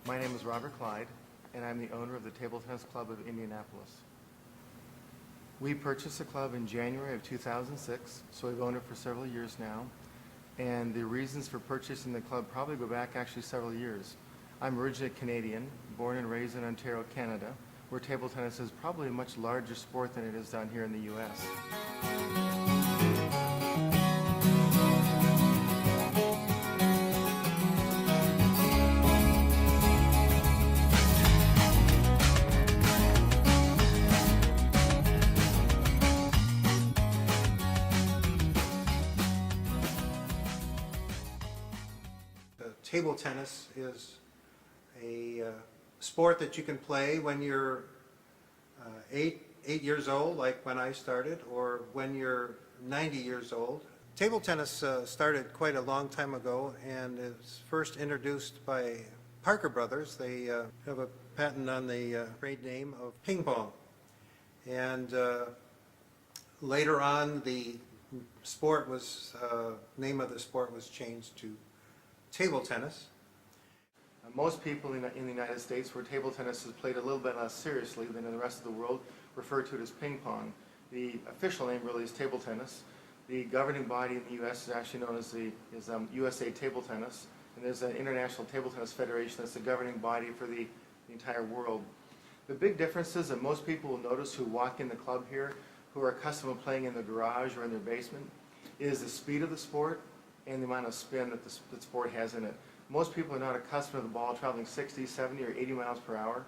My name is Robert Clyde, and I'm the owner of the Table Tennis Club of Indianapolis. We purchased the club in January of 2006, so we've owned it for several years now. And the reasons for purchasing the club probably go back actually several years. I'm originally Canadian, born and raised in Ontario, Canada, where table tennis is probably a much larger sport than it is down here in the U.S. Table tennis is a sport that you can play when you're 8 years old, like when I started, or when you're 90 years old. Table tennis started quite a long time ago and is first introduced by Parker Brothers. They have a patent on the trade name of ping pong. And later on, the sport was, name of the sport was changed to table tennis. Most people in the United States, where table tennis is played a little bit less seriously than in the rest of the world, refer to it as ping pong. The official name really is table tennis. The governing body in the U.S. is actually known as USA Table Tennis, and there's an International Table Tennis Federation that's the governing body for the entire world. The big differences that most people will notice who walk in the club here, who are accustomed to playing in the garage or in their basement, is the speed of the sport and the amount of spin that the sport has in it. Most people are not accustomed to the ball traveling 60, 70, or 80 miles per hour.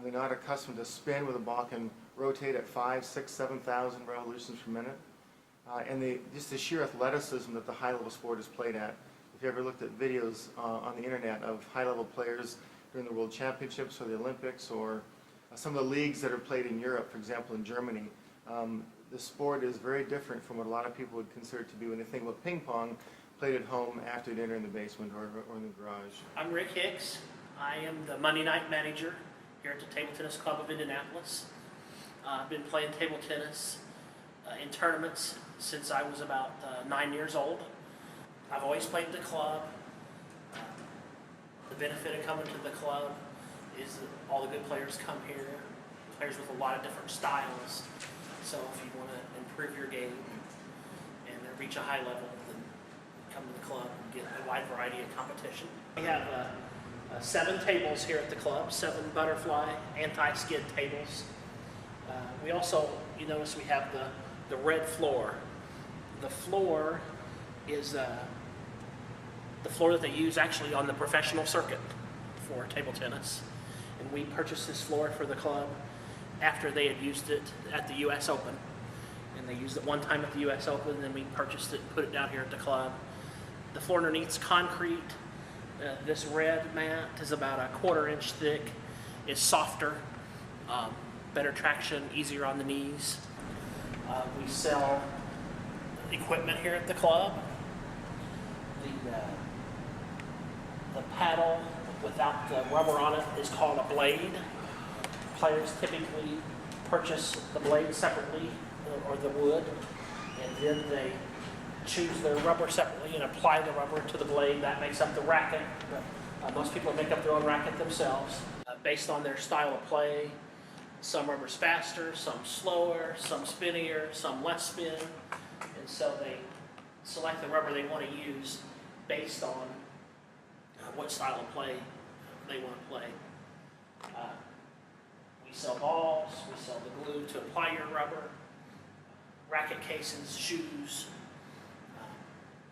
They're not accustomed to spin where the ball can rotate at 5, 6, 7,000 revolutions per minute. And just the sheer athleticism that the high-level sport is played at. If you ever looked at videos on the internet of high-level players during the World Championships or the Olympics, or some of the leagues that are played in Europe, for example in Germany, the sport is very different from what a lot of people would consider it to be when they think about ping pong, played at home after dinner in the basement or in the garage. I'm Rick Hicks. I am the Monday night manager here at the Table Tennis Club of Indianapolis. I've been playing table tennis in tournaments since I was about 9 years old. I've always played at the club. The benefit of coming to the club is that all the good players come here, players with a lot of different styles. So if you want to improve your game and reach a high level, then come to the club and get a wide variety of competition. We have 7 tables here at the club, 7 butterfly anti-skid tables. We also, you notice we have the red floor. The floor is the floor that they use actually on the professional circuit for table tennis. And we purchased this floor for the club after they had used it at the U.S. Open. And they used it one time at the U.S. Open, and then we purchased it and put it down here at the club. The floor underneath's concrete. This red mat is about a 1/4 inch thick. It's softer, better traction, easier on the knees. We sell equipment here at the club. The paddle without the rubber on it is called a blade. Players typically purchase the blade separately, or the wood, and then they choose their rubber separately and apply the rubber to the blade. That makes up the racket, but most people make up their own racket themselves based on their style of play. Some rubber's faster, some slower, some spinnier, some less spin, and so they select the rubber they want to use based on what style of play they want to play. We sell balls, we sell the glue to apply your rubber, racket cases, shoes,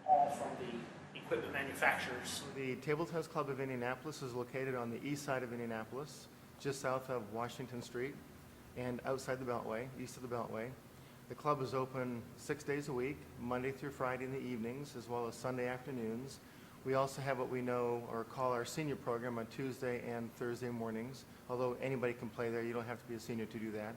all from the equipment manufacturers. The Table Tennis Club of Indianapolis is located on the east side of Indianapolis, just south of Washington Street and outside the Beltway, east of the Beltway. The club is open 6 days a week, Monday through Friday in the evenings, as well as Sunday afternoons. We also have what we know or call our senior program on Tuesday and Thursday mornings, although anybody can play there. You don't have to be a senior to do that.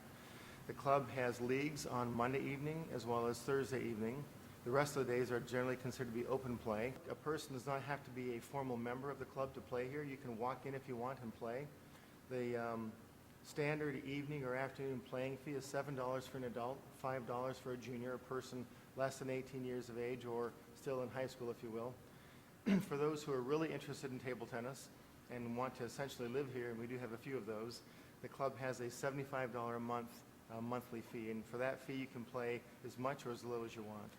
The club has leagues on Monday evening as well as Thursday evening. The rest of the days are generally considered to be open play. A person does not have to be a formal member of the club to play here. You can walk in if you want and play. The standard evening or afternoon playing fee is $7 for an adult, $5 for a junior, a person less than 18 years of age or still in high school, if you will. For those who are really interested in table tennis and want to essentially live here, and we do have a few of those, the club has a $75 a month monthly fee, and for that fee you can play as much or as little as you want.